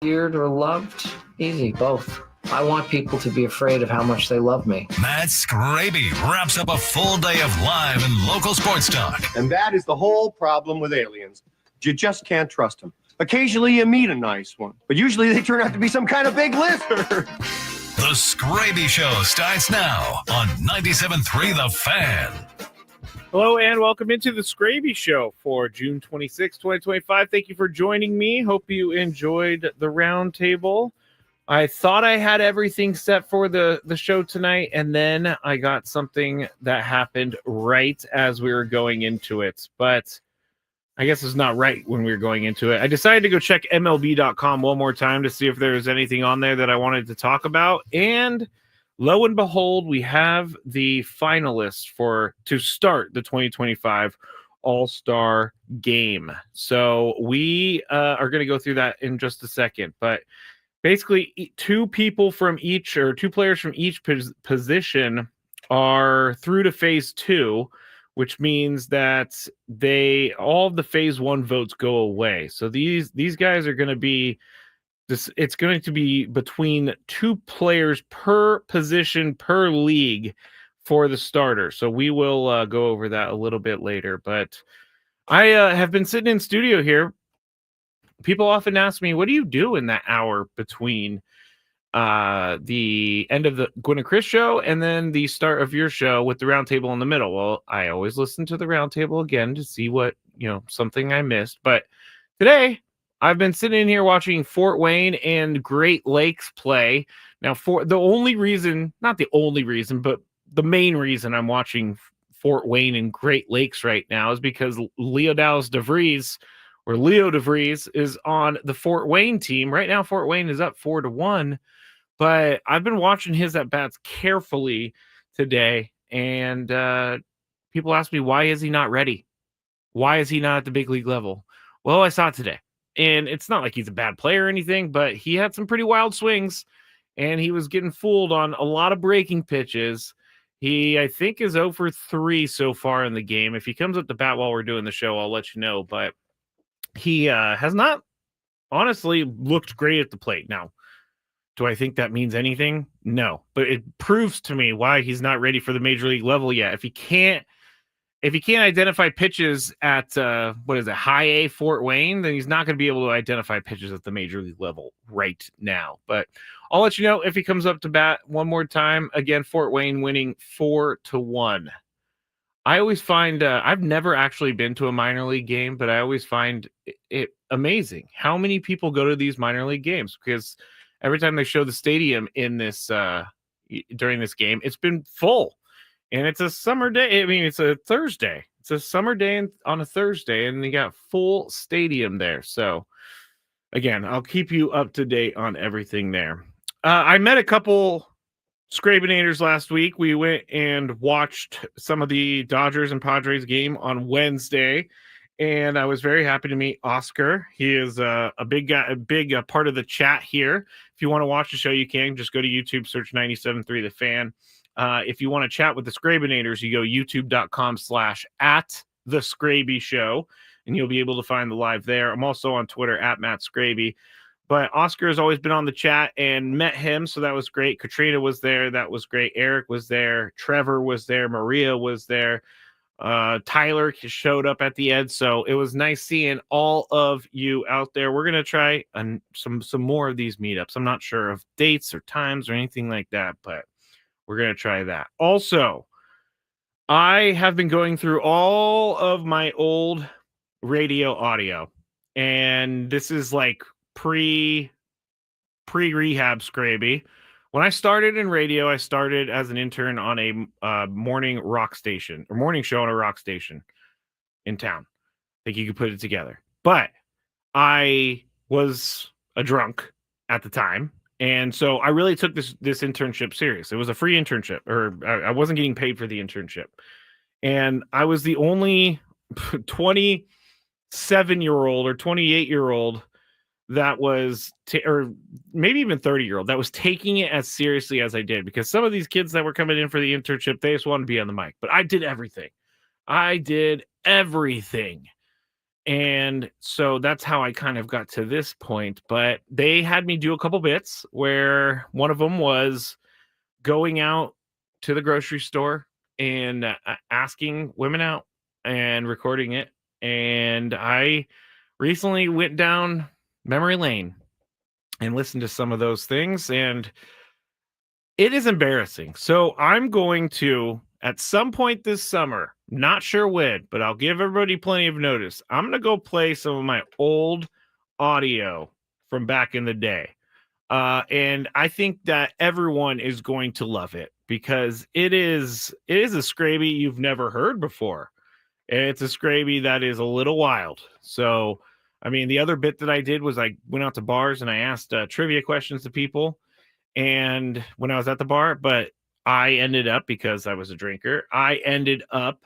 feared or loved? Easy, both. I want people to be afraid of how much they love me. Matt Skraby wraps up a full day of live and local sports talk. And that is the whole problem with aliens. You just can't trust them. Occasionally you meet a nice one, but usually they turn out to be some kind of big lizard. The Skraby Show starts now on 97.3 The Fan. Hello and welcome into the Skraby Show for June 26, 2025. Thank you for joining me. Hope you enjoyed the roundtable. I thought I had everything set for the show tonight, and then I got something that happened right as we were going into it. But I guess it's not right when we were going into it. I decided to go check MLB.com one more time to see if there was anything on there that I wanted to talk about. And lo and behold, we have the finalists to start the 2025 All-Star Game. So we are going to go through that in just a second. But basically, two players from each position are through to phase two, which means that all of the phase one votes go away. So these guys are going to be it's going to be between two players per position per league for the starter. So we will go over that a little bit later. But I have been sitting in studio here. People often ask me, what do you do in that hour between the end of the Gwen and Chris show and then the start of your show with the roundtable in the middle? Well, I always listen to the roundtable again to see what, something I missed. But today I've been sitting in here watching Fort Wayne and Great Lakes play. Now, for the only reason, not the only reason, but the main reason I'm watching Fort Wayne and Great Lakes right now is because Leo DeVries is on the Fort Wayne team. Right now, Fort Wayne is up 4-1, but I've been watching his at-bats carefully today, and people ask me, why is he not ready? Why is he not at the big league level? Well, I saw it today, and it's not like he's a bad player or anything, but he had some pretty wild swings, and he was getting fooled on a lot of breaking pitches. He, I think, is 0 for 3 so far in the game. If he comes up to bat while we're doing the show, I'll let you know, but he has not honestly looked great at the plate. Now, do I think that means anything? No, but it proves to me why he's not ready for the major league level yet. If he can't identify pitches at high A Fort Wayne, then he's not going to be able to identify pitches at the major league level right now. But I'll let you know if he comes up to bat one more time. Again, Fort Wayne winning 4-1. I always find I've never actually been to a minor league game, but I always find it amazing how many people go to these minor league games, because every time they show the stadium in this during this game, it's been full, and it's a summer day. I mean, it's a Thursday. It's a summer day on a Thursday, and they got full stadium there. So again, I'll keep you up to date on everything there. I met a couple Skrabinators last week. We went and watched some of the Dodgers and Padres game on Wednesday, and I was very happy to meet Oscar. He is a big guy, a big part of the chat here. If you want to watch the show, you can just go to YouTube, search 97.3 The Fan. If you want to chat with the Skrabinators, you go youtube.com/@the-Skraby-Show, and you'll be able to find the live there. I'm also on Twitter @Matt Skraby. But Oscar has always been on the chat and met him, so that was great. Katrina was there. That was great. Eric was there. Trevor was there. Maria was there. Tyler showed up at the end, so it was nice seeing all of you out there. We're going to try some more of these meetups. I'm not sure of dates or times or anything like that, but we're going to try that. Also, I have been going through all of my old radio audio, and this is like pre-rehab Skraby. When I started in radio, I started as an intern on a morning show on a rock station in town. I think you could put it together. But I was a drunk at the time, and so I really took this internship serious. It was a free internship, or I wasn't getting paid for the internship. And I was the only 27-year-old or 28-year-old that was, or maybe even 30-year-old, that was taking it as seriously as I did, because some of these kids that were coming in for the internship, they just wanted to be on the mic, but I did everything. And so that's how I kind of got to this point. But they had me do a couple bits where one of them was going out to the grocery store and asking women out and recording it. And I recently went down memory lane and listened to some of those things, and it is embarrassing. So I'm going to, at some point this summer, not sure when, but I'll give everybody plenty of notice. I'm going to go play some of my old audio from back in the day. And I think that everyone is going to love it because it is a Skraby you've never heard before. And it's a Skraby that is a little wild. So, I mean, the other bit that I did was I went out to bars and I asked trivia questions to people. And when I was at the bar, but I ended up, because I was a drinker, I ended up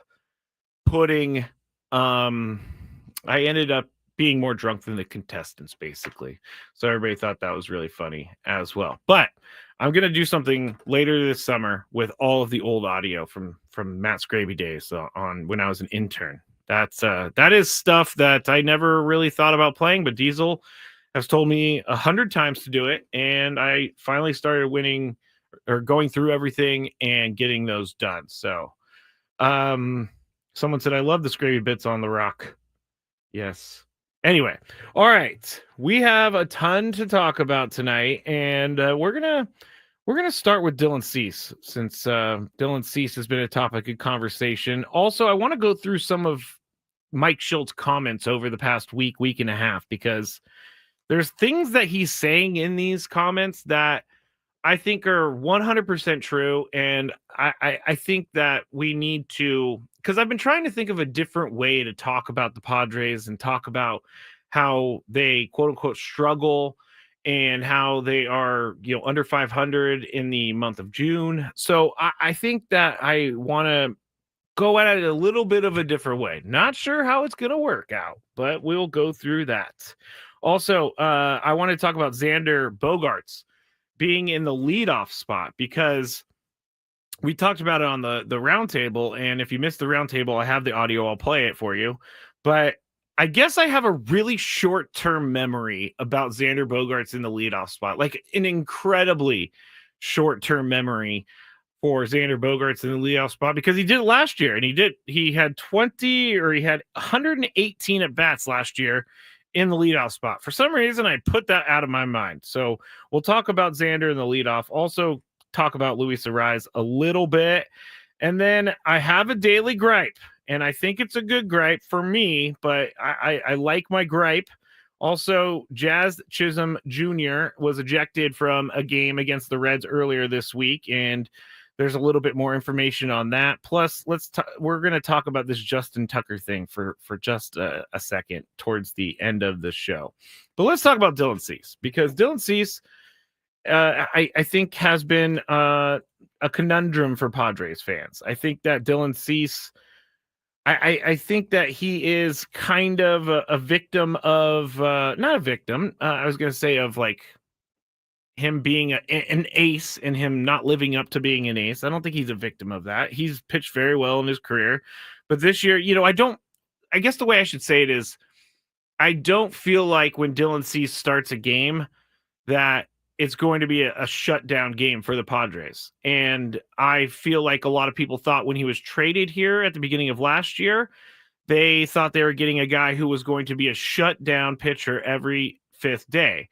being more drunk than the contestants, basically. So everybody thought that was really funny as well. But I'm going to do something later this summer with all of the old audio from Matt Skraby days on when I was an intern. That is stuff that I never really thought about playing, but Diesel has told me 100 times to do it, and I finally started winning or going through everything and getting those done. So someone said, I love the Skraby bits on the rock. Yes. Anyway, all right. We have a ton to talk about tonight, and we're gonna start with Dylan Cease, since Dylan Cease has been a topic of conversation. Also, I want to go through some of Mike Shildt's comments over the past week and a half, because there's things that he's saying in these comments that I think are 100% true. And I think that we need to, because I've been trying to think of a different way to talk about the Padres and talk about how they quote unquote struggle and how they are, under 500 in the month of June. So I think that I want to go at it a little bit of a different way. Not sure how it's going to work out, but we'll go through that. Also, I want to talk about Xander Bogaerts being in the leadoff spot, because we talked about it on the roundtable. And if you missed the roundtable, I have the audio. I'll play it for you. But I guess I have a really short-term memory about Xander Bogaerts in the leadoff spot, like an incredibly short-term memory for Xander Bogaerts in the leadoff spot, because he did it last year, and he had 118 at bats last year in the leadoff spot. For some reason, I put that out of my mind. So we'll talk about Xander in the leadoff. Also talk about Luis Arraez a little bit. And then I have a daily gripe, and I think it's a good gripe for me, but I like my gripe. Also, Jazz Chisholm Jr. was ejected from a game against the Reds earlier this week, and there's a little bit more information on that. Plus, we're going to talk about this Justin Tucker thing for just a second towards the end of the show. But let's talk about Dylan Cease, because Dylan Cease, I think, has been a conundrum for Padres fans. I think that Dylan Cease, I think that he is kind of a victim of, not a victim, I was going to say of like him being an ace and him not living up to being an ace. I don't think he's a victim of that. He's pitched very well in his career. But this year, I guess the way I should say it is, I don't feel like when Dylan Cease starts a game that it's going to be a shutdown game for the Padres. And I feel like a lot of people thought when he was traded here at the beginning of last year, they thought they were getting a guy who was going to be a shutdown pitcher every fifth day.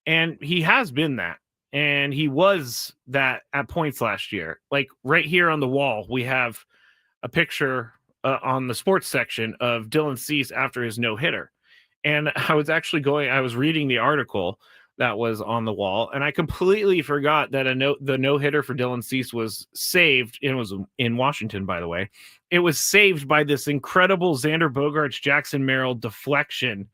And he has been that. And he was that at points last year. Like right here on the wall, we have a picture on the sports section of Dylan Cease after his no-hitter. And I was reading the article that was on the wall, and I completely forgot that the no-hitter for Dylan Cease was saved. It was in Washington, by the way. It was saved by this incredible Xander Bogaerts Jackson Merrill deflection.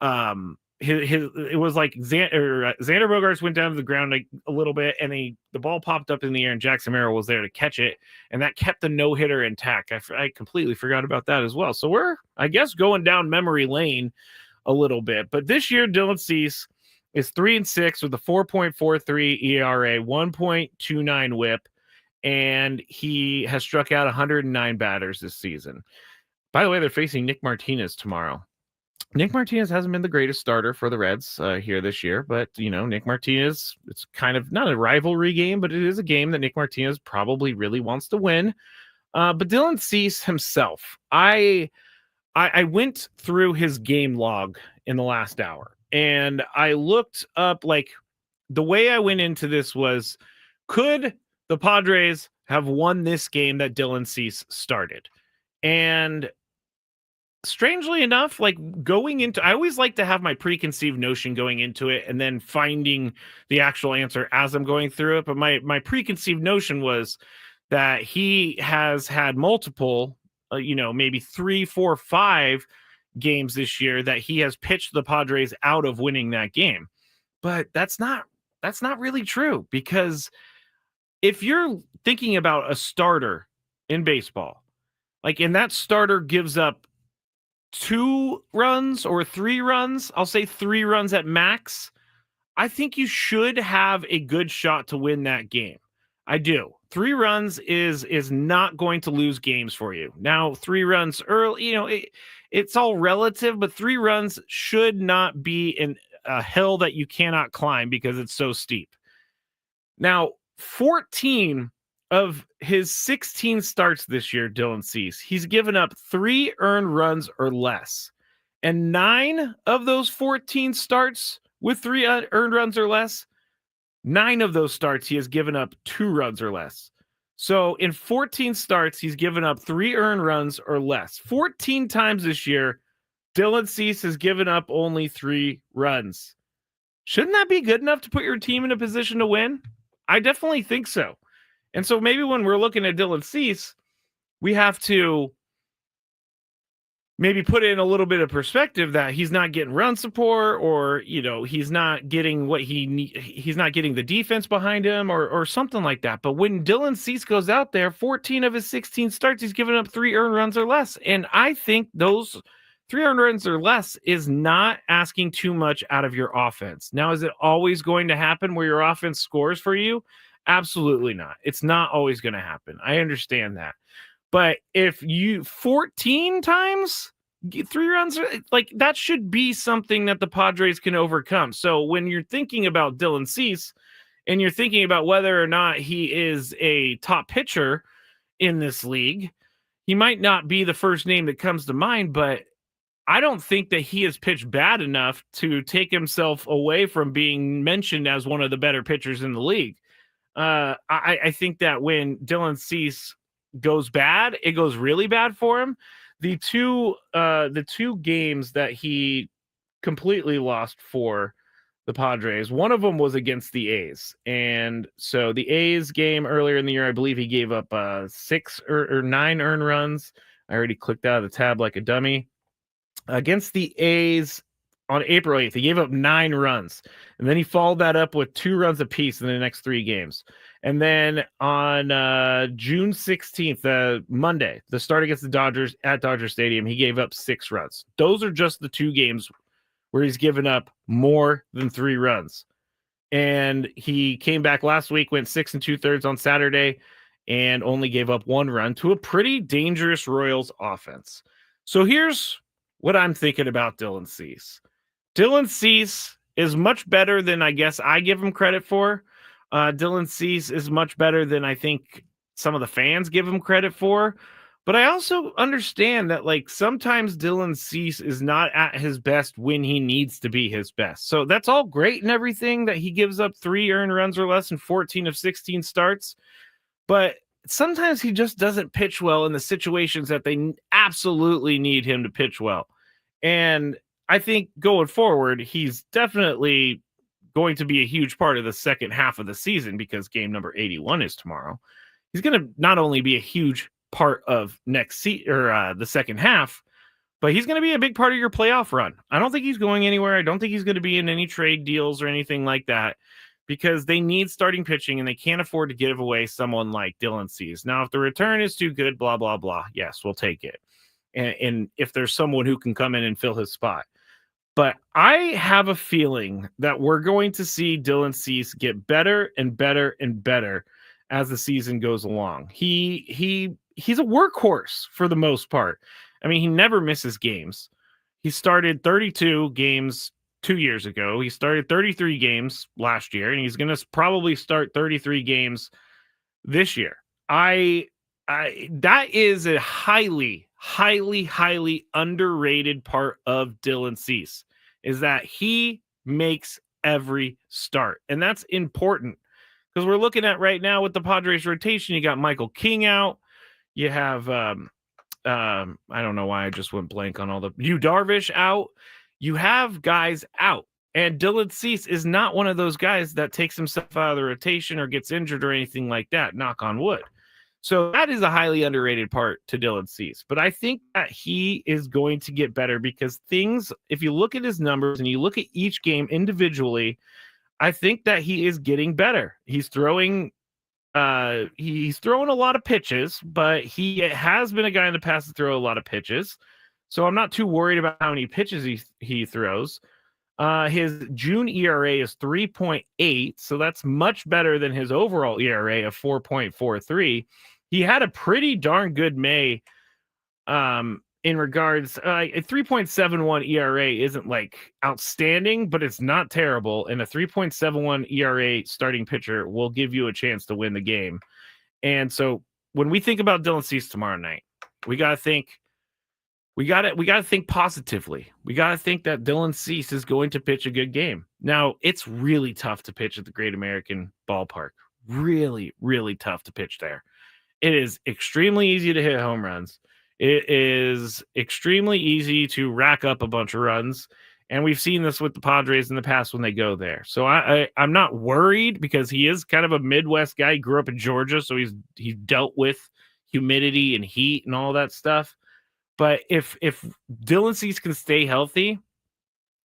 It was like Xander Bogaerts went down to the ground a little bit, and the ball popped up in the air, and Jackson Merrill was there to catch it, and that kept the no-hitter intact. I completely forgot about that as well. So we're, I guess, going down memory lane a little bit. But this year, Dylan Cease is 3-6 with a 4.43 ERA, 1.29 WHIP, and he has struck out 109 batters this season. By the way, they're facing Nick Martinez tomorrow. Nick Martinez hasn't been the greatest starter for the Reds here this year, but Nick Martinez, it's kind of not a rivalry game, but it is a game that Nick Martinez probably really wants to win. But Dylan Cease himself, I went through his game log in the last hour, and I looked up, like, the way I went into this was, could the Padres have won this game that Dylan Cease started? And strangely enough, like, going into, I always like to have my preconceived notion going into it and then finding the actual answer as I'm going through it. But my preconceived notion was that he has had multiple, maybe 3, 4, 5 games this year that he has pitched the Padres out of winning that game. But that's not really true, because if you're thinking about a starter in baseball, like, and that starter gives up 2 runs or 3 runs, I'll say 3 runs at max, I think you should have a good shot to win that game. I do. 3 runs is not going to lose games for you. Now, 3 runs early, it's all relative, but 3 runs should not be a hill that you cannot climb because it's so steep. Now, 14 of his 16 starts this year, Dylan Cease, he's given up 3 earned runs or less. And 9 of those 14 starts with 3 earned runs or less, 9 of those starts he has given up 2 runs or less. So in 14 starts, he's given up 3 earned runs or less. 14 times this year, Dylan Cease has given up only 3 runs. Shouldn't that be good enough to put your team in a position to win? I definitely think so. And so maybe when we're looking at Dylan Cease, we have to maybe put in a little bit of perspective that he's not getting run support, or, he's not getting what he's not getting the defense behind him, or something like that. But when Dylan Cease goes out there, 14 of his 16 starts, he's given up 3 earned runs or less. And I think those 3 earned runs or less is not asking too much out of your offense. Now, is it always going to happen where your offense scores for you? Absolutely not. It's not always going to happen. I understand that. But if you 14 times 3 runs, like, that should be something that the Padres can overcome. So when you're thinking about Dylan Cease and you're thinking about whether or not he is a top pitcher in this league, he might not be the first name that comes to mind, but I don't think that he has pitched bad enough to take himself away from being mentioned as one of the better pitchers in the league. I think that when Dylan Cease goes bad, it goes really bad for him. The two games that he completely lost for the Padres, one of them was against the A's. And so the A's game earlier in the year, I believe he gave up 6 or 9 earned runs. I already clicked out of the tab like a dummy. Against the A's on April 8th, he gave up 9 runs. And then he followed that up with 2 runs apiece in the next 3 games. And then on June 16th, Monday, the start against the Dodgers at Dodger Stadium, he gave up 6 runs. Those are just the 2 games where he's given up more than 3 runs. And he came back last week, went 6 2/3 on Saturday, and only gave up 1 run to a pretty dangerous Royals offense. So here's what I'm thinking about Dylan Cease. Dylan Cease is much better than I guess I give him credit for. Dylan Cease is much better than I think some of the fans give him credit for. But I also understand that, like, sometimes Dylan Cease is not at his best when he needs to be his best. So that's all great and everything that he gives up 3 earned runs or less in 14 of 16 starts. But sometimes he just doesn't pitch well in the situations that they absolutely need him to pitch well. And I think going forward, he's definitely going to be a huge part of the second half of the season, because game number 81 is tomorrow. He's going to not only be a huge part of the second half, but he's going to be a big part of your playoff run. I don't think he's going anywhere. I don't think he's going to be in any trade deals or anything like that, because they need starting pitching and they can't afford to give away someone like Dylan Cease. Now, if the return is too good, blah, blah, blah, yes, we'll take it. And if there's someone who can come in and fill his spot. But I have a feeling that we're going to see Dylan Cease get better and better and better as the season goes along. He's a workhorse for the most part. I mean, he never misses games. He started 32 games 2 years ago. He started 33 games last year, and he's going to probably start 33 games this year. That is a highly, highly, highly underrated part of Dylan Cease, is that he makes every start. And that's important because we're looking at right now with the Padres rotation, you got Michael King out. You have, I don't know why I just went blank on all the, Yu Darvish out. You have guys out. And Dylan Cease is not one of those guys that takes himself out of the rotation or gets injured or anything like that, knock on wood. So that is a highly underrated part to Dylan Cease. But I think that he is going to get better because things, if you look at his numbers and you look at each game individually, I think that he is getting better. He's throwing a lot of pitches, but he has been a guy in the past to throw a lot of pitches. So I'm not too worried about how many pitches he throws. His June ERA is 3.8, so that's much better than his overall ERA of 4.43. He had a pretty darn good May in regards a 3.71 ERA isn't like outstanding, but it's not terrible, and a 3.71 ERA starting pitcher will give you a chance to win the game. And so when we think about Dylan Cease tomorrow night, we got to think positively. We got to think that Dylan Cease is going to pitch a good game. Now, it's really tough to pitch at the Great American Ballpark. Really, really tough to pitch there. It is extremely easy to hit home runs. It is extremely easy to rack up a bunch of runs. And we've seen this with the Padres in the past when they go there. So I'm not worried because he is kind of a Midwest guy. He grew up in Georgia, so he's dealt with humidity and heat and all that stuff. But if Dylan Cease can stay healthy,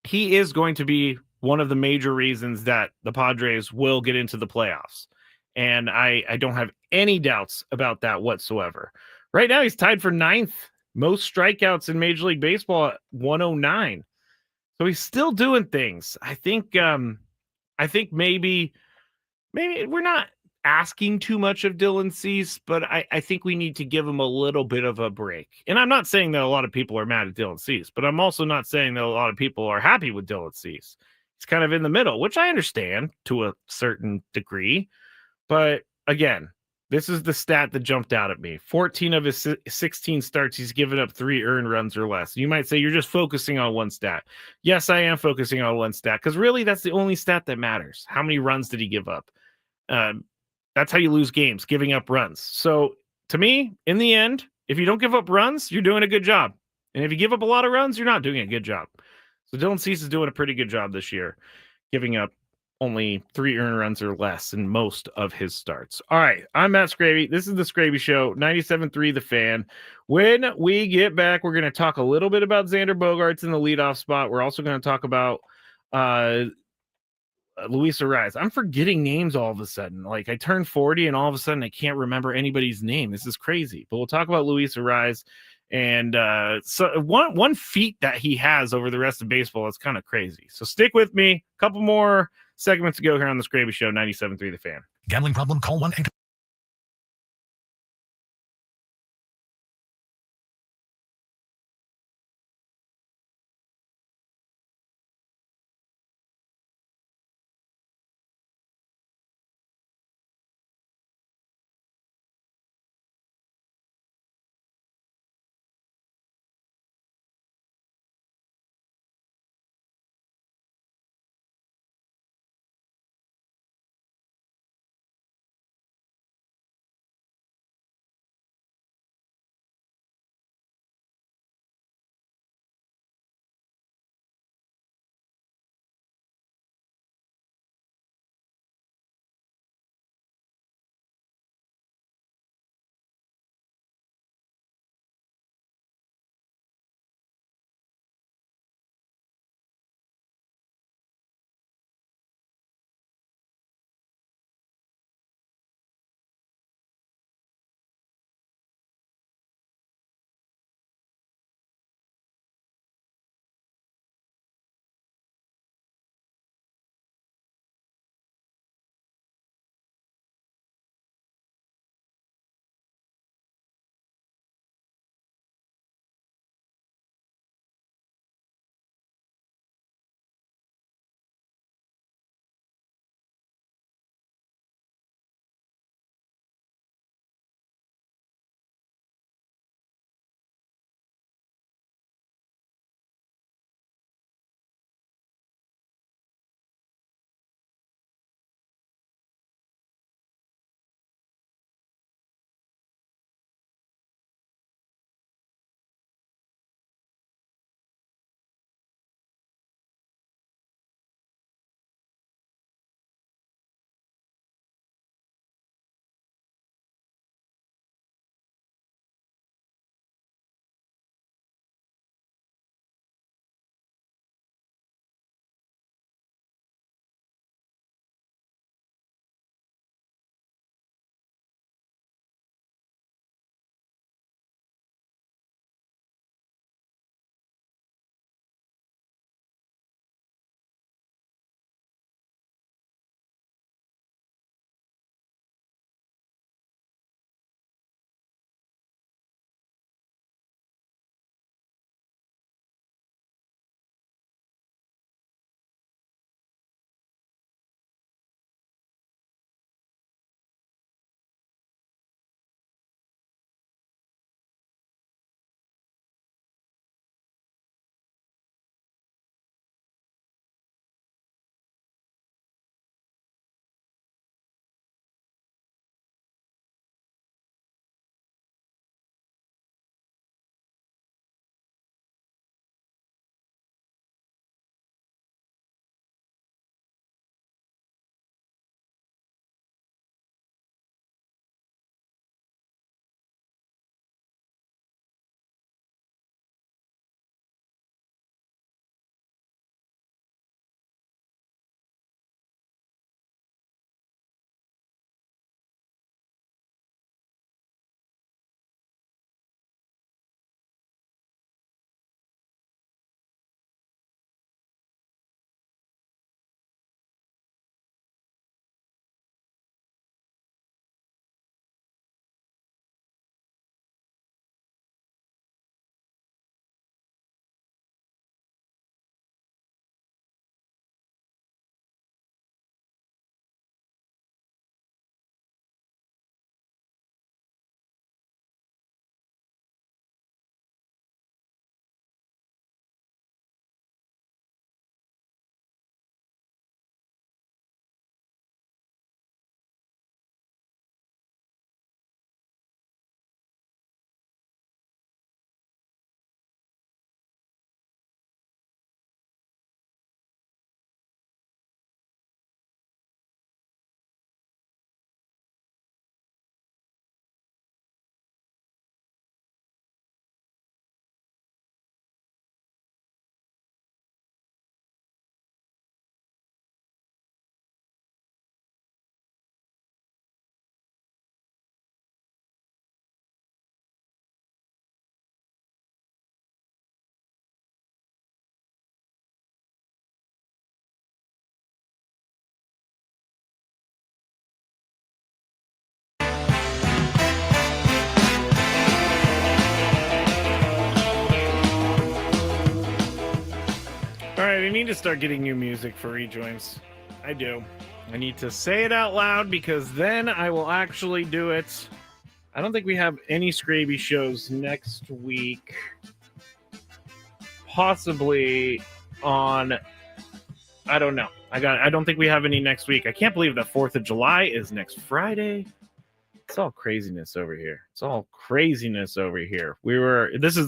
he is going to be one of the major reasons that the Padres will get into the playoffs. And I don't have any doubts about that whatsoever. Right now, he's tied for 9th most strikeouts in Major League Baseball at 109. So he's still doing things. I think maybe we're not asking too much of Dylan Cease, but I think we need to give him a little bit of a break. And I'm not saying that a lot of people are mad at Dylan Cease, but I'm also not saying that a lot of people are happy with Dylan Cease. He's kind of in the middle, which I understand to a certain degree. But again, this is the stat that jumped out at me. 14 of his 16 starts, he's given up 3 earned runs or less. You might say you're just focusing on one stat. Yes, I am focusing on one stat because really that's the only stat that matters. How many runs did he give up? That's how you lose games, giving up runs. So to me, in the end, if you don't give up runs, you're doing a good job. And if you give up a lot of runs, you're not doing a good job. So Dylan Cease is doing a pretty good job this year, giving up only 3 earned runs or less in most of his starts. All right, I'm Matt Skraby. This is the Skraby Show, 97.3 The Fan. When we get back, we're going to talk a little bit about Xander Bogaerts in the leadoff spot. We're also going to talk about Luis Arraez. I'm forgetting names all of a sudden. Like I turned 40 and all of a sudden I can't remember anybody's name. This is crazy. But we'll talk about Luis Arraez and so one feat that he has over the rest of baseball is kind of crazy. So stick with me. A couple more segments to go here on the Skraby Show, 97.3 The Fan. Gambling problem? Call 1-800. need to start getting new music for rejoins. I do. I need to say it out loud because then I will actually do it. I don't think we have any Skraby shows next week. Possibly on, I don't know. I don't think we have any next week. I can't believe that 4th of July is next Friday. It's all craziness over here. This is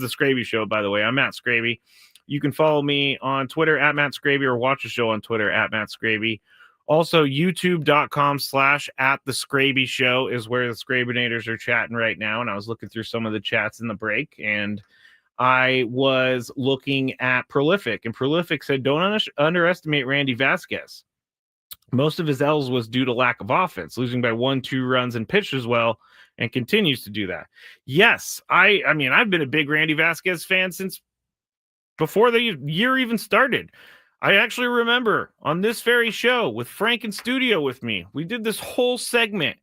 the Skraby Show, by the way. I'm Matt Skraby. You can follow me on Twitter at Matt Skraby or watch the show on Twitter at Matt Skraby. Also, youtube.com/@the Skraby Show is where the Skrabinators are chatting right now. And I was looking through some of the chats in the break, and I was looking at Prolific, and Prolific said, don't underestimate Randy Vasquez. Most of his L's was due to lack of offense, losing by 1-2 runs and pitched as well, and continues to do that. Yes, I mean, I've been a big Randy Vasquez fan since before the year even started. I actually remember on this very show with Frank in studio with me, we did this whole segment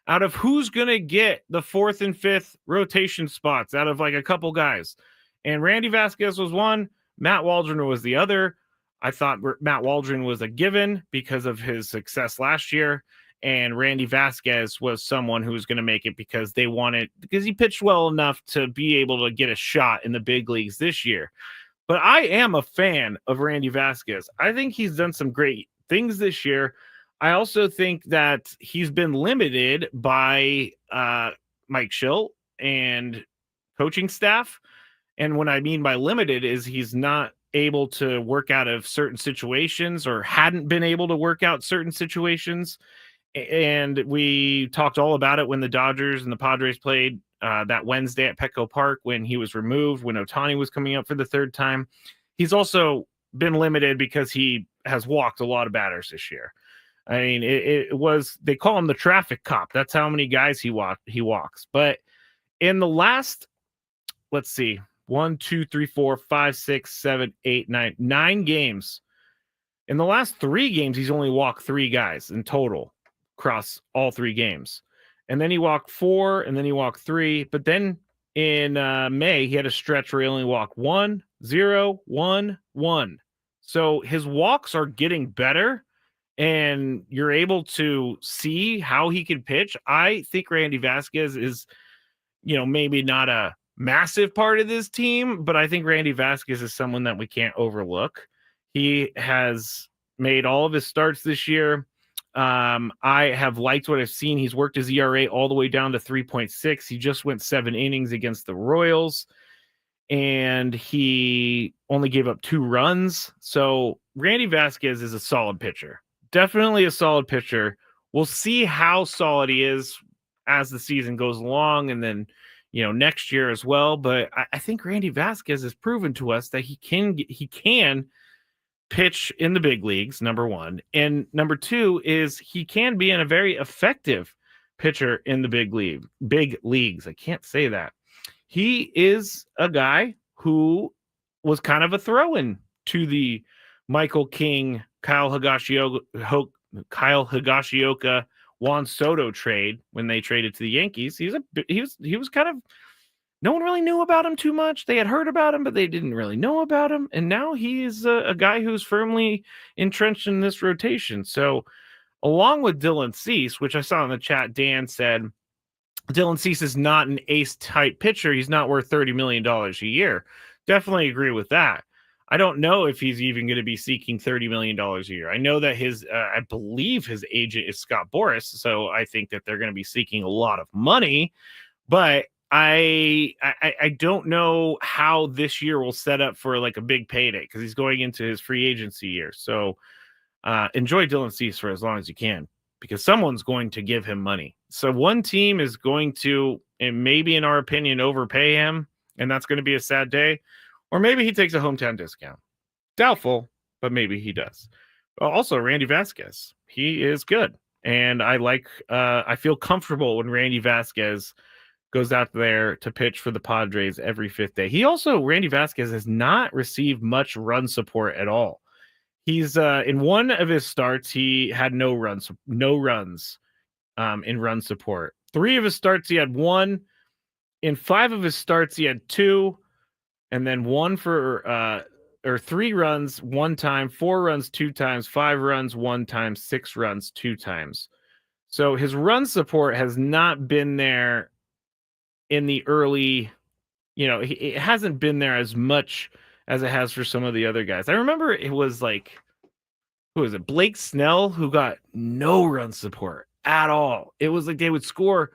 out of who's going to get the 4th and 5th rotation spots out of like a couple guys. And Randy Vasquez was one. Matt Waldron was the other. I thought Matt Waldron was a given because of his success last year. And Randy Vasquez was someone who was going to make it because he pitched well enough to be able to get a shot in the big leagues this year. But I am a fan of Randy Vasquez. I think he's done some great things this year. I also think that he's been limited by Mike Shildt and coaching staff. And what I mean by limited is he's not able to work out of certain situations or hadn't been able to work out certain situations. And we talked all about it when the Dodgers and the Padres played that Wednesday at Petco Park when he was removed, when Ohtani was coming up for the 3rd time. He's also been limited because he has walked a lot of batters this year. I mean, they call him the traffic cop. That's how many guys he walks. But in the last, let's see, 1, 2, 3, 4, 5, 6, 7, 8, 9 games. In the last 3 games, he's only walked 3 guys in total across all 3 games. And then he walked 4, and then he walked 3. But then in May, he had a stretch where he only walked 1, 0, 1, 1. So his walks are getting better, and you're able to see how he can pitch. I think Randy Vasquez is, maybe not a massive part of this team, but I think Randy Vasquez is someone that we can't overlook. He has made all of his starts this year. I have liked what I've seen. He's worked his ERA all the way down to 3.6. He just went 7 innings against the Royals, and he only gave up 2 runs. So Randy Vasquez is a solid pitcher. Definitely a solid pitcher. We'll see how solid he is as the season goes along, and then next year as well. But I think Randy Vasquez has proven to us that he can pitch in the big leagues, number one. And number 2 is he can be a very effective pitcher in the big leagues. I can't say that. He is a guy who was kind of a throw-in to the Michael King, Kyle Higashioka, Juan Soto trade when they traded to the Yankees. He was kind of, no one really knew about him too much. They had heard about him, but they didn't really know about him. And now he's a guy who's firmly entrenched in this rotation. So along with Dylan Cease, which I saw in the chat, Dan said, Dylan Cease is not an ace type pitcher. He's not worth $30 million a year. Definitely agree with that. I don't know if he's even going to be seeking $30 million a year. I know that I believe his agent is Scott Boras. So I think that they're going to be seeking a lot of money, but I don't know how this year will set up for like a big payday because he's going into his free agency year. So enjoy Dylan Cease for as long as you can, because someone's going to give him money. So one team is going to, and maybe in our opinion, overpay him, and that's going to be a sad day. Or maybe he takes a hometown discount. Doubtful, but maybe he does. Also, Randy Vasquez. He is good. And I feel comfortable when Randy Vasquez goes out there to pitch for the Padres every 5th day. Randy Vasquez has not received much run support at all. He's in one of his starts, he had no runs in run support. 3 of his starts, he had 1. In 5 of his starts, he had 2. And then 1 for or 3 runs 1 time, 4 runs 2 times, 5 runs 1 time, 6 runs 2 times. So his run support has not been there in the early, it hasn't been there as much as it has for some of the other guys. I remember it was like, who was it? Blake Snell, who got no run support at all. It was like they would score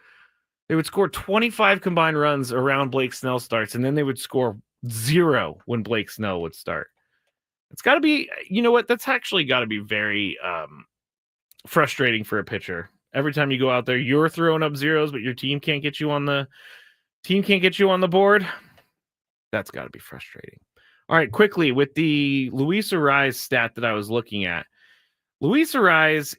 25 combined runs around Blake Snell starts, and then they would score 0 when Blake Snell would start. It's got to be, you know what? That's actually got to be very frustrating for a pitcher. Every time you go out there, you're throwing up zeros, but your team can't get you on the board. That's got to be frustrating. All right, quickly with the Luis Arraez stat that I was looking at. Luis Arraez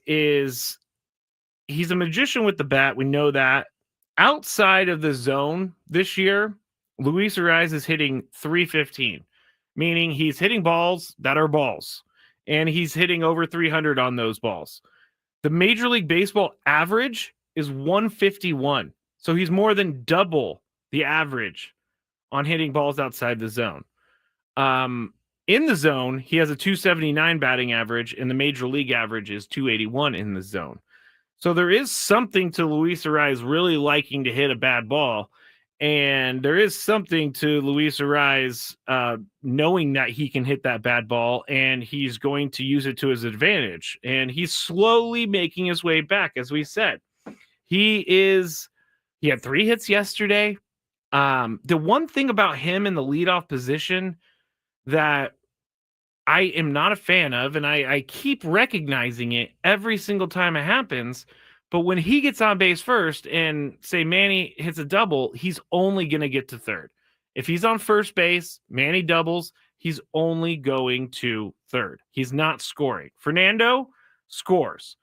he's a magician with the bat. We know that. Outside of the zone this year, Luis Arraez is hitting .315, meaning he's hitting balls that are balls, and he's hitting over 300 on those balls. The Major League Baseball average is 151. So he's more than double the average on hitting balls outside the zone. In the zone, he has a 279 batting average, and the Major League average is 281 in the zone. So there is something to Luis Arraez really liking to hit a bad ball, and there is something to Luis Arraez knowing that he can hit that bad ball, and he's going to use it to his advantage. And he's slowly making his way back, as we said. He had 3 hits yesterday. The one thing about him in the leadoff position that I am not a fan of, and I keep recognizing it every single time it happens, but when he gets on base first and say Manny hits a double, he's only going to get to third. If he's on first base, Manny doubles, he's only going to third. He's not scoring. Fernando scores,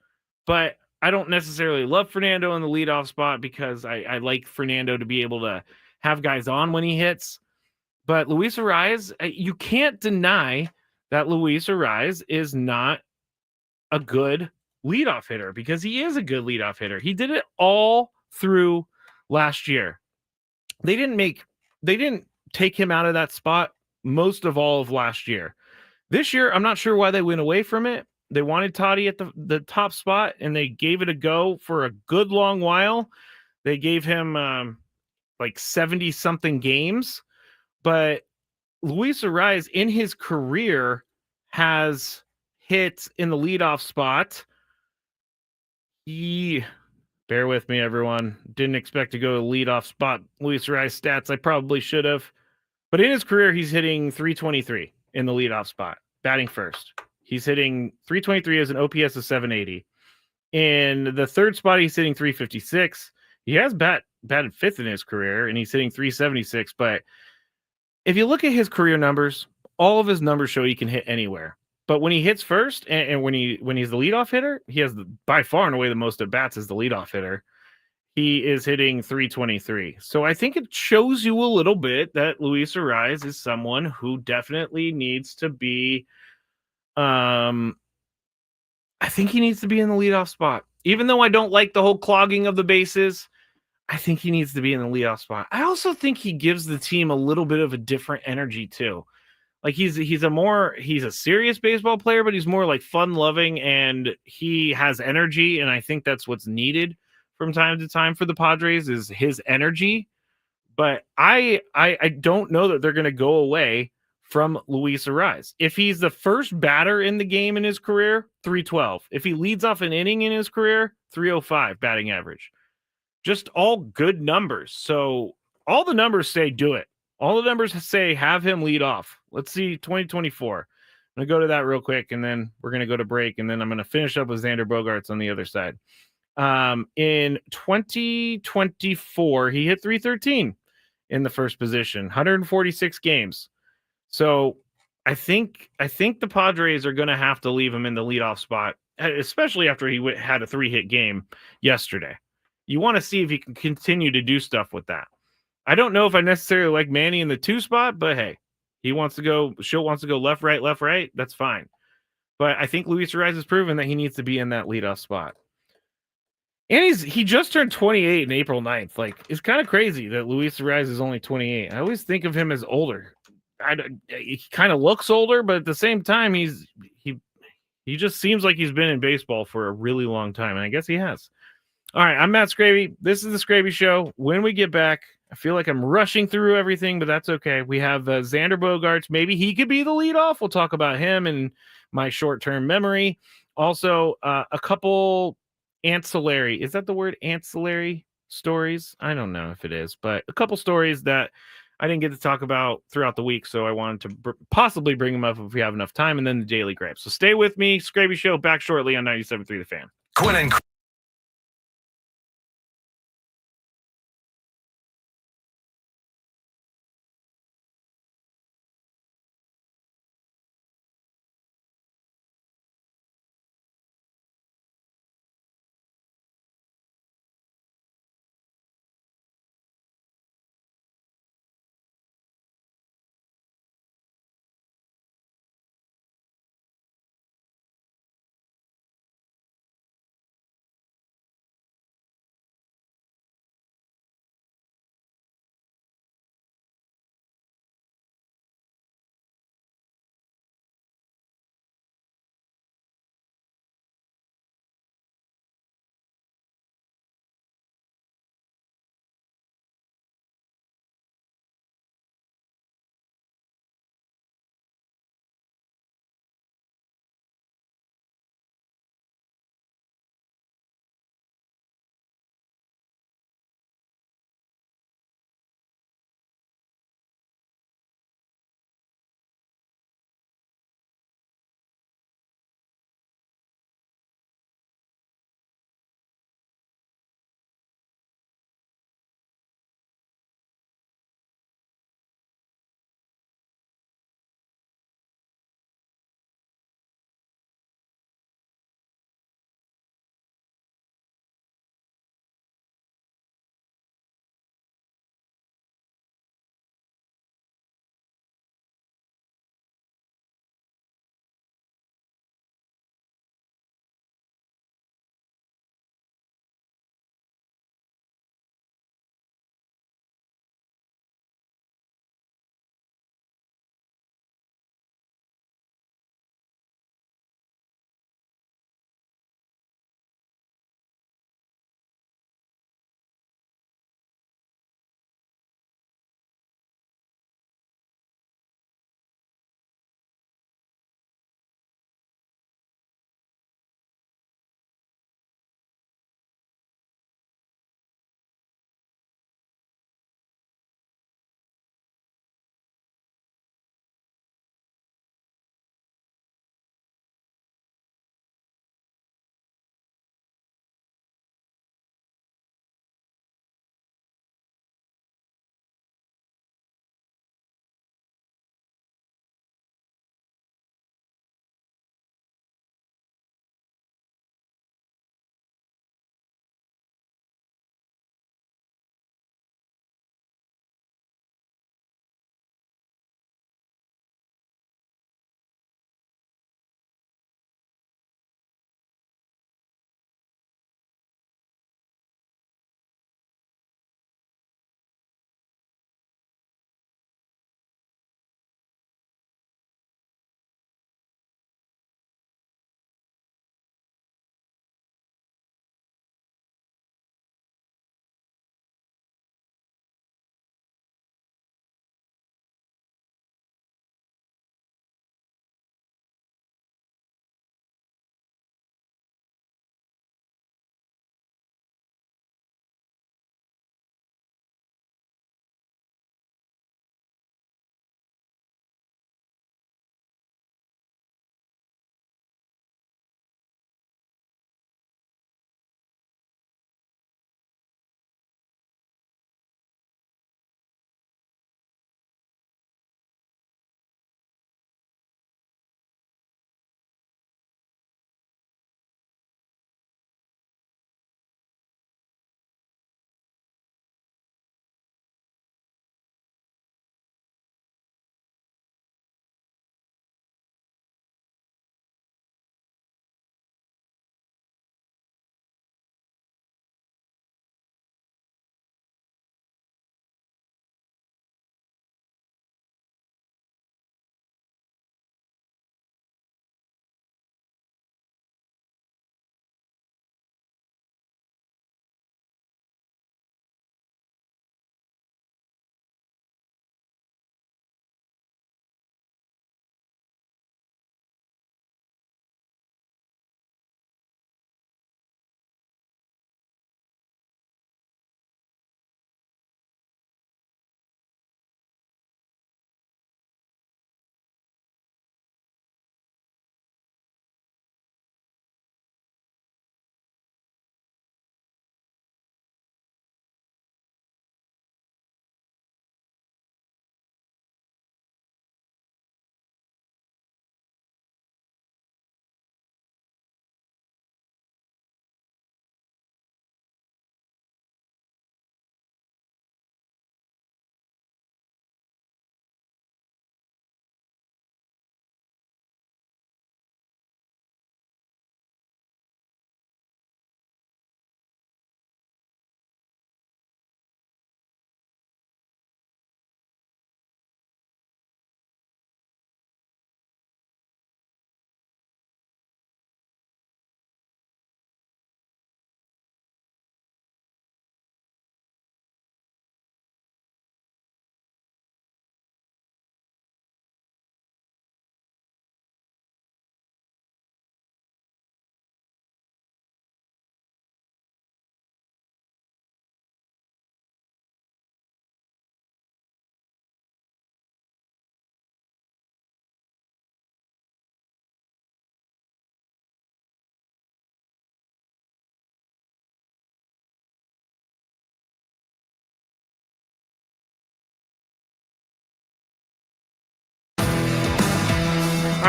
but I don't necessarily love Fernando in the leadoff spot because I like Fernando to be able to have guys on when he hits. But Luis Arraez, you can't deny that Luis Arraez is not a good leadoff hitter, because he is a good leadoff hitter. He did it all through last year. They didn't take him out of that spot most of all of last year. This year, I'm not sure why they went away from it. They wanted Toddy at the top spot, and they gave it a go for a good long while. They gave him like 70-something games. But Luis Arraez in his career has hit in the leadoff spot. Bear with me, everyone. Didn't expect to go to leadoff spot. Luis Arraez stats, I probably should have. But in his career, he's hitting .323 in the leadoff spot, batting first. He's hitting .323 as an OPS of 780. In the third spot, he's hitting .356. He has batted fifth in his career, and he's hitting .376. But if you look at his career numbers, all of his numbers show he can hit anywhere. But when he hits first, and when he's the leadoff hitter, he has by far and away the most at bats as the leadoff hitter. He is hitting .323. So I think it shows you a little bit that Luis Arraez is someone who definitely needs to be. I think he needs to be in the leadoff spot. Even though I don't like the whole clogging of the bases, I think he needs to be in the leadoff spot. I also think he gives the team a little bit of a different energy too. Like he's a serious baseball player, but he's more like fun loving, and he has energy. And I think that's what's needed from time to time for the Padres is his energy. But I don't know that they're going to go away from Luis Arraez. If he's the first batter in the game in his career, .312. If he leads off an inning in his career, .305 batting average. Just all good numbers. So all the numbers say do it. All the numbers say have him lead off. Let's see 2024. I'm going to go to that real quick, and then we're going to go to break, and then I'm going to finish up with Xander Bogaerts on the other side. In 2024, he hit .313 in the first position, 146 games. So I think the Padres are going to have to leave him in the leadoff spot, especially after he had a 3-hit game yesterday. You want to see if he can continue to do stuff with that. I don't know if I necessarily like Manny in the 2 spot, but hey, Shildt wants to go left, right. That's fine. But I think Luis Arraez has proven that he needs to be in that leadoff spot. And he just turned 28 in April 9th. Like, it's kind of crazy that Luis Arraez is only 28. I always think of him as older. he kind of looks older, but at the same time, he just seems like he's been in baseball for a really long time, and I guess he has. All right, I'm Matt Skraby. This is the Skraby Show. When we get back, I feel like I'm rushing through everything, but that's okay. We have Xander Bogaerts. Maybe he could be the leadoff. We'll talk about him and my short-term memory. Also, a couple ancillary. Is that the word ancillary stories? I don't know if it is, but a couple stories that I didn't get to talk about throughout the week, so I wanted to possibly bring them up if we have enough time, and then the Daily Grab. So stay with me. Skraby Show back shortly on 97.3 The Fan. Quinn and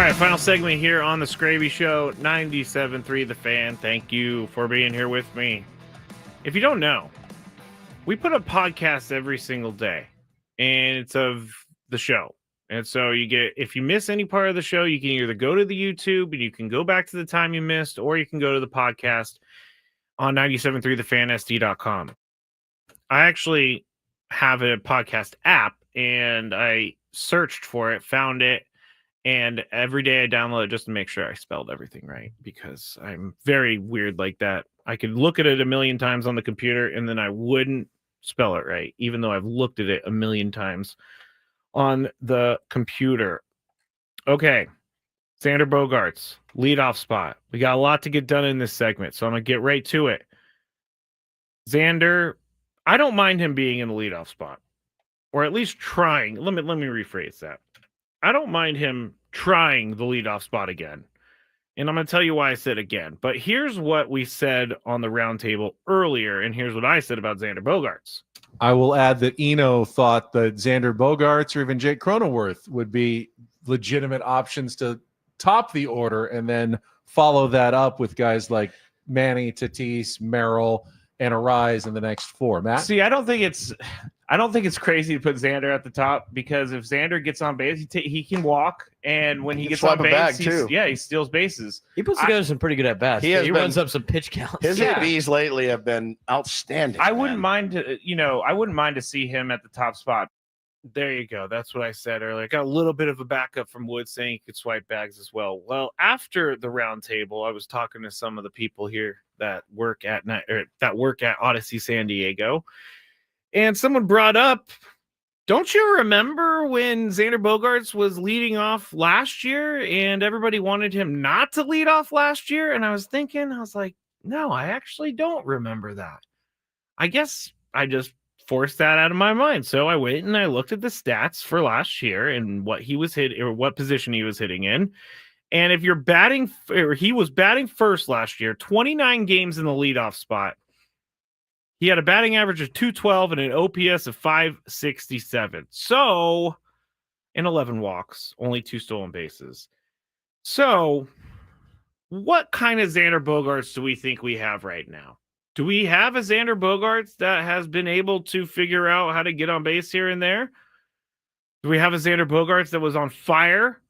right, final segment here on the Skraby Show, 97.3 The Fan. Thank you for being here with me. If you don't know, we put up podcasts every single day, and it's of the show. And so if you miss any part of the show, you can either go to the YouTube and you can go back to the time you missed, or you can go to the podcast on 97.3thefansd.com. I actually have a podcast app, and I searched for it, found it, and every day I download it just to make sure I spelled everything right, because I'm very weird like that. I could look at it a million times on the computer and then I wouldn't spell it right, even though I've looked at it a million times on the computer. Okay, Xander Bogaerts, leadoff spot. We got a lot to get done in this segment, so I'm going to get right to it. Xander, I don't mind him being in the leadoff spot, or at least trying. Let me rephrase that. I don't mind him trying the leadoff spot again. And I'm going to tell you why I said again. But here's what we said on the roundtable earlier, and here's what I said about Xander Bogaerts. I will add that Eno thought that Xander Bogaerts or even Jake Cronenworth would be legitimate options to top the order, and then follow that up with guys like Manny, Tatis, Merrill, and Arise in the next four. Matt? See, I don't think it's crazy to put Xander at the top, because if Xander gets on base, he can walk, and when he gets on base, he steals bases. He puts together some pretty good at bats. He runs up some pitch counts. His ABs lately have been outstanding. I wouldn't mind to see him at the top spot. There you go. That's what I said earlier. Got a little bit of a backup from Wood saying he could swipe bags as well. Well, after the roundtable, I was talking to some of the people here that work at Odyssey San Diego, and someone brought up, don't you remember when Xander Bogaerts was leading off last year and everybody wanted him not to lead off last year? And I was like, no, I actually don't remember that. I guess I just forced that out of my mind. So I went and I looked at the stats for last year and what he was hit, or what position he was hitting in. And if you're batting, or he was batting first last year, 29 games in the leadoff spot. He had a batting average of 212 and an OPS of 567. So, and 11 walks, only 2 stolen bases. So, what kind of Xander Bogaerts do we think we have right now? Do we have a Xander Bogaerts that has been able to figure out how to get on base here and there? Do we have a Xander Bogaerts that was on fire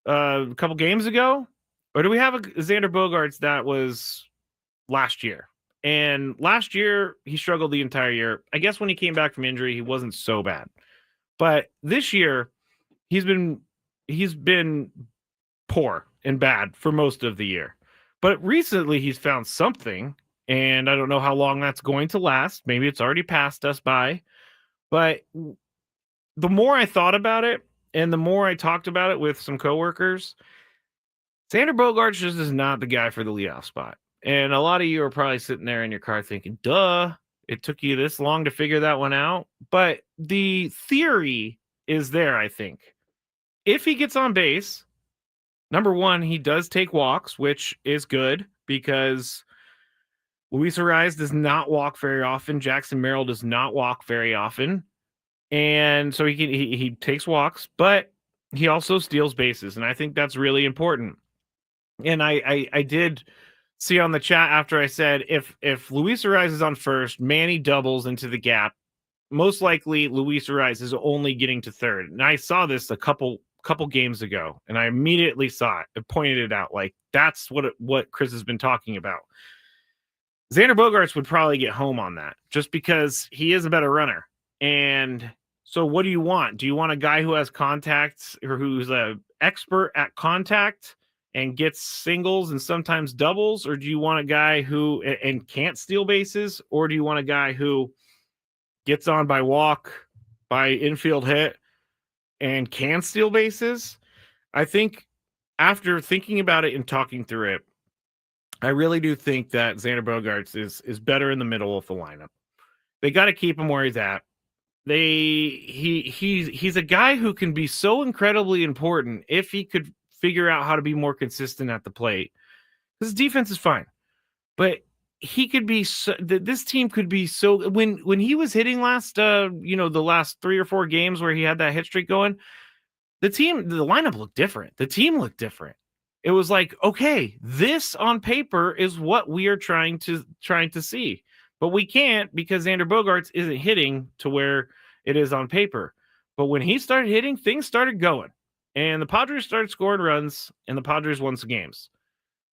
a couple games ago? Or do we have a Xander Bogaerts that was last year? And last year, he struggled the entire year. I guess when he came back from injury, he wasn't so bad. But this year, he's been poor and bad for most of the year. But recently, he's found something. And I don't know how long that's going to last. Maybe it's already passed us by. But the more I thought about it, and the more I talked about it with some coworkers, Xander Bogaerts just is not the guy for the leadoff spot. And a lot of you are probably sitting there in your car thinking, duh, it took you this long to figure that one out. But the theory is there, I think. If he gets on base, number one, he does take walks, which is good, because Luis Arraez does not walk very often. Jackson Merrill does not walk very often. And so he takes walks, but he also steals bases. And I think that's really important. And I did see on the chat after I said, if Luis Arraez is on first, Manny doubles into the gap, most likely Luis Arraez is only getting to third. And I saw this a couple games ago, and I immediately saw it and pointed it out. Like, that's what Chris has been talking about. Xander Bogaerts would probably get home on that, just because he is a better runner. And so what do you want? Do you want a guy who has contacts, or who's an expert at contact and gets singles and sometimes doubles? Or do you want a guy who and can't steal bases? Or do you want a guy who gets on by walk, by infield hit, and can steal bases? I think after thinking about it and talking through it, I really do think that Xander Bogaerts is better in the middle of the lineup. They got to keep him where he's at. He's a guy who can be so incredibly important if he could figure out how to be more consistent at the plate. His defense is fine, but he could be this team could be so when he was hitting the last 3 or 4 games where he had that hit streak going, the lineup looked different. The team looked different. It was like, okay, this on paper is what we are trying to see, but we can't because Xander Bogaerts isn't hitting to where it is on paper. But when he started hitting, things started going, and the Padres started scoring runs, and the Padres won some games.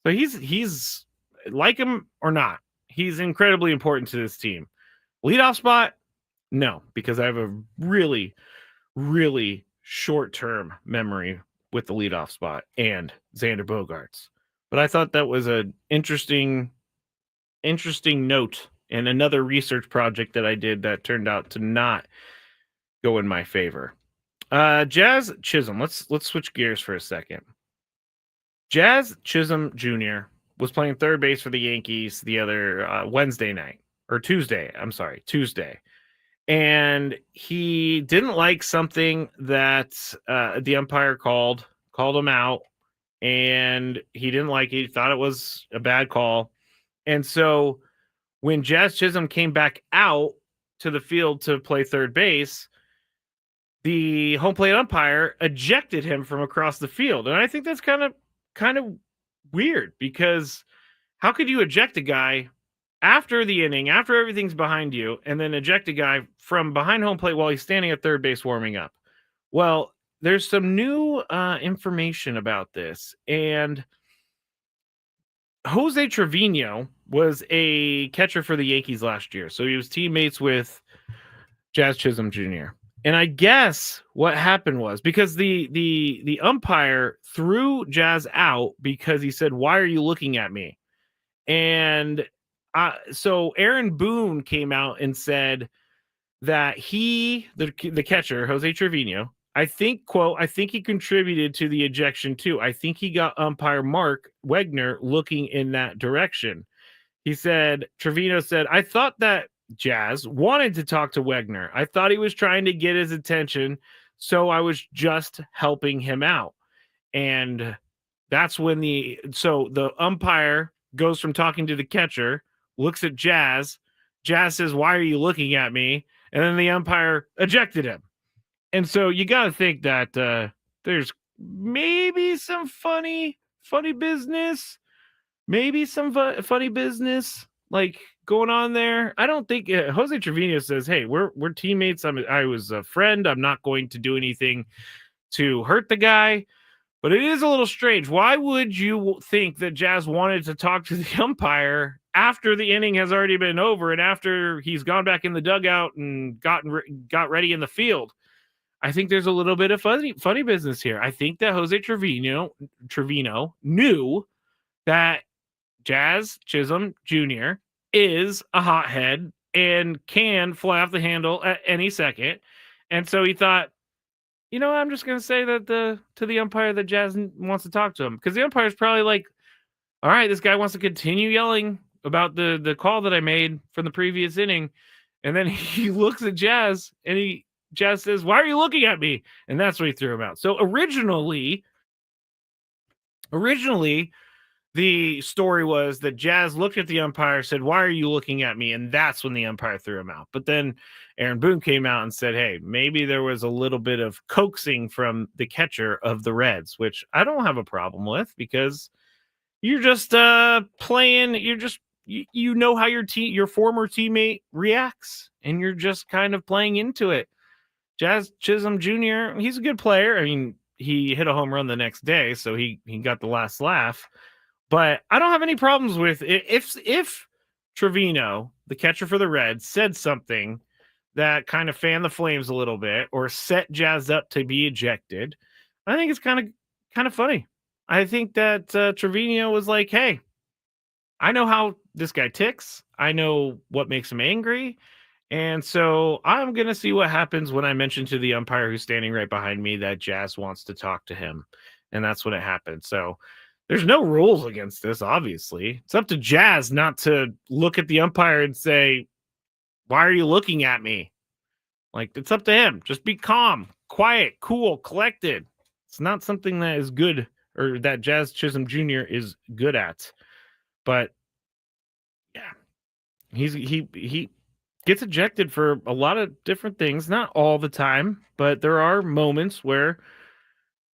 So he's like him or not, he's incredibly important to this team. Leadoff spot, no, because I have a really, really short-term memory with the leadoff spot and Xander Bogaerts. But I thought that was an interesting note and another research project that I did that turned out to not go in my favor. Jazz Chisholm, let's switch gears for a second. Jazz Chisholm Jr. was playing third base for the Yankees the other Tuesday. And he didn't like something that the umpire called him out, and he didn't like it. He thought it was a bad call. And so when Jazz Chisholm came back out to the field to play third base, the home plate umpire ejected him from across the field. And I think that's kind of weird, because how could you eject a guy after the inning, after everything's behind you, and then eject a guy from behind home plate while he's standing at third base warming up? Well, there's some new information about this, and Jose Trevino was a catcher for the Yankees last year, so he was teammates with Jazz Chisholm Jr. And I guess what happened was, because the umpire threw Jazz out because he said, "Why are you looking at me?" And so Aaron Boone came out and said that the catcher, Jose Trevino, I think he contributed to the ejection too. I think he got umpire Mark Wegner looking in that direction. He said, Trevino said, "I thought that Jazz wanted to talk to Wegner. I thought he was trying to get his attention, so I was just helping him out." And that's when the umpire goes from talking to the catcher, looks at Jazz. Jazz says, "Why are you looking at me?" And then the umpire ejected him. And so you got to think that there's maybe some funny business, like going on there. I don't think Jose Trevino says, "Hey, we're teammates. I was a friend. I'm not going to do anything to hurt the guy." But it is a little strange. Why would you think that Jazz wanted to talk to the umpire after the inning has already been over and after he's gone back in the dugout and got ready in the field? I think there's a little bit of funny business here. I think that Jose Trevino knew that Jazz Chisholm Jr. is a hothead and can fly off the handle at any second. And so he thought, I'm just going to say that to the umpire that Jazz wants to talk to him, because the umpire's probably like, all right, this guy wants to continue yelling about the call that I made from the previous inning. And then he looks at Jazz and Jazz says, "Why are you looking at me?" And that's when he threw him out. So originally, the story was that Jazz looked at the umpire, said, "Why are you looking at me?" And that's when the umpire threw him out. But then Aaron Boone came out and said, "Hey, maybe there was a little bit of coaxing from the catcher of the Reds," which I don't have a problem with, because you're just playing. You're just you know how your former teammate reacts, and you're just kind of playing into it. Jazz Chisholm Jr., he's a good player. I mean, he hit a home run the next day, so he got the last laugh. But I don't have any problems with it. If Trevino, the catcher for the Reds, said something that kind of fanned the flames a little bit or set Jazz up to be ejected, I think it's kind of funny. I think that Trevino was like, "Hey, I know how this guy ticks. I know what makes him angry. And so I'm going to see what happens when I mention to the umpire who's standing right behind me that Jazz wants to talk to him." And that's when it happened. So there's no rules against this, obviously. It's up to Jazz not to look at the umpire and say, "Why are you looking at me?" Like, it's up to him. Just be calm, quiet, cool, collected. It's not something that is good, or that Jazz Chisholm Jr. is good at. But yeah, he gets ejected for a lot of different things, not all the time, but there are moments where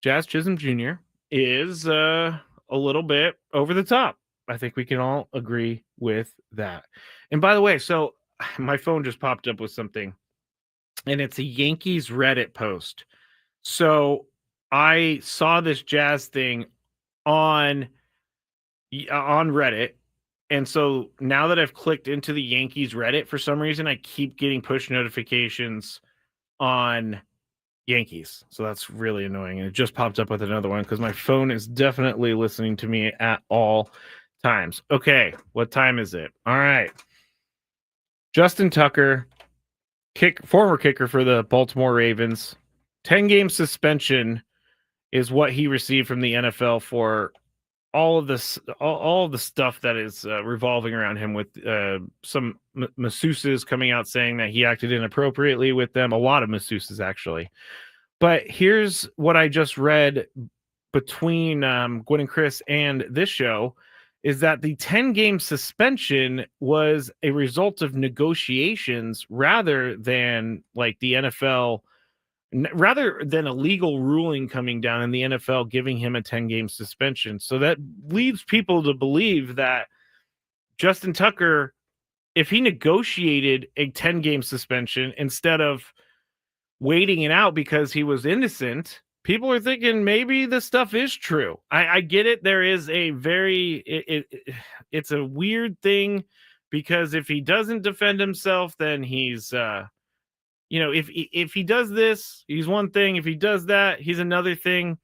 Jazz Chisholm Jr. is a little bit over the top. I think we can all agree with that. And by the way, so my phone just popped up with something, and it's a Yankees Reddit post. So I saw this Jazz thing on Reddit. And so now that I've clicked into the Yankees Reddit, for some reason, I keep getting push notifications on Yankees. So that's really annoying. And it just popped up with another one because my phone is definitely listening to me at all times. Okay, what time is it? All right. Justin Tucker, former kicker for the Baltimore Ravens, 10-game suspension is what he received from the NFL for all of this, all of the stuff that is revolving around him, with some masseuses coming out saying that he acted inappropriately with them. A lot of masseuses, actually. But here's what I just read between Gwen and Chris and this show, is that the 10-game suspension was a result of negotiations rather than like the NFL, rather than a legal ruling coming down and the NFL giving him a 10-game suspension. So that leads people to believe that Justin Tucker, if he negotiated a 10-game suspension instead of waiting it out because he was innocent, people are thinking maybe this stuff is true. I get it. There is a it's a weird thing, because if he doesn't defend himself, then he's, if he does this, he's one thing. If he does that, he's another thing.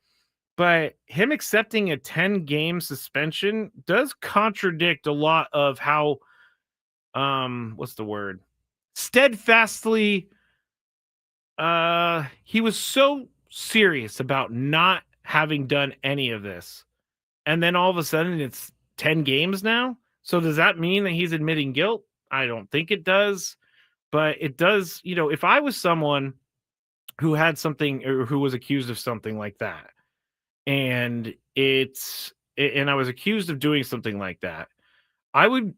But him accepting a 10-game suspension does contradict a lot of how, what's the word? Steadfastly, he was so serious about not having done any of this. And then all of a sudden it's 10 games now. So does that mean that he's admitting guilt? I don't think it does. But it does, if I was someone who had something, or who was accused of something like that, and I was accused of doing something like that, I would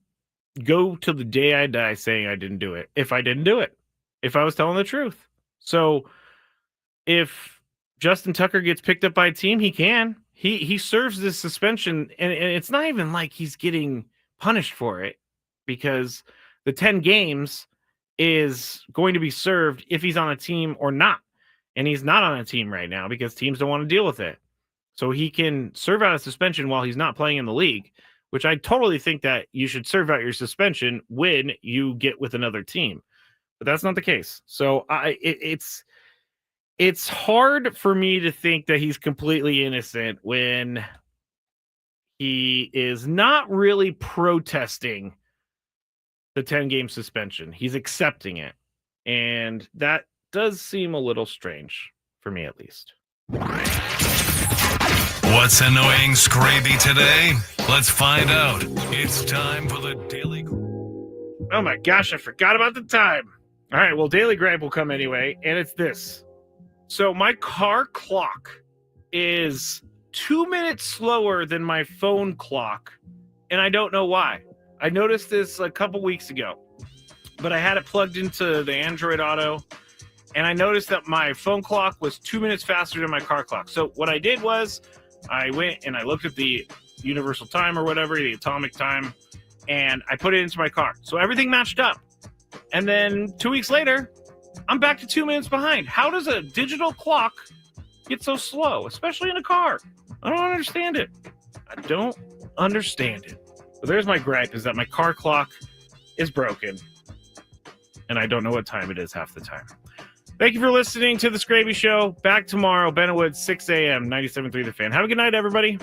go till the day I die saying I didn't do it. If I didn't do it, if I was telling the truth. So if Justin Tucker gets picked up by a team, he serves this suspension, and it's not even like he's getting punished for it, because the 10 games is going to be served if he's on a team or not. And he's not on a team right now because teams don't want to deal with it. So he can serve out a suspension while he's not playing in the league, which I totally think that you should serve out your suspension when you get with another team. But that's not the case. So it's hard for me to think that he's completely innocent when he is not really protesting the 10-game suspension. He's accepting it. And that does seem a little strange, for me at least. What's annoying Skraby today? Let's find out. It's time for the Daily. Oh my gosh, I forgot about the time. All right, well, Daily Gripe will come anyway, and it's this. So my car clock is 2 minutes slower than my phone clock, and I don't know why. I noticed this a couple weeks ago, but I had it plugged into the Android Auto, and I noticed that my phone clock was 2 minutes faster than my car clock. So what I did was I went and I looked at the universal time or whatever, the atomic time, and I put it into my car. So everything matched up. And then 2 weeks later, I'm back to 2 minutes behind. How does a digital clock get so slow, especially in a car? I don't understand it. I don't understand it. But there's my gripe, is that my car clock is broken, and I don't know what time it is half the time. Thank you for listening to The Skraby Show. Back tomorrow, Benwood, 6 a.m., 97.3 The Fan. Have a good night, everybody.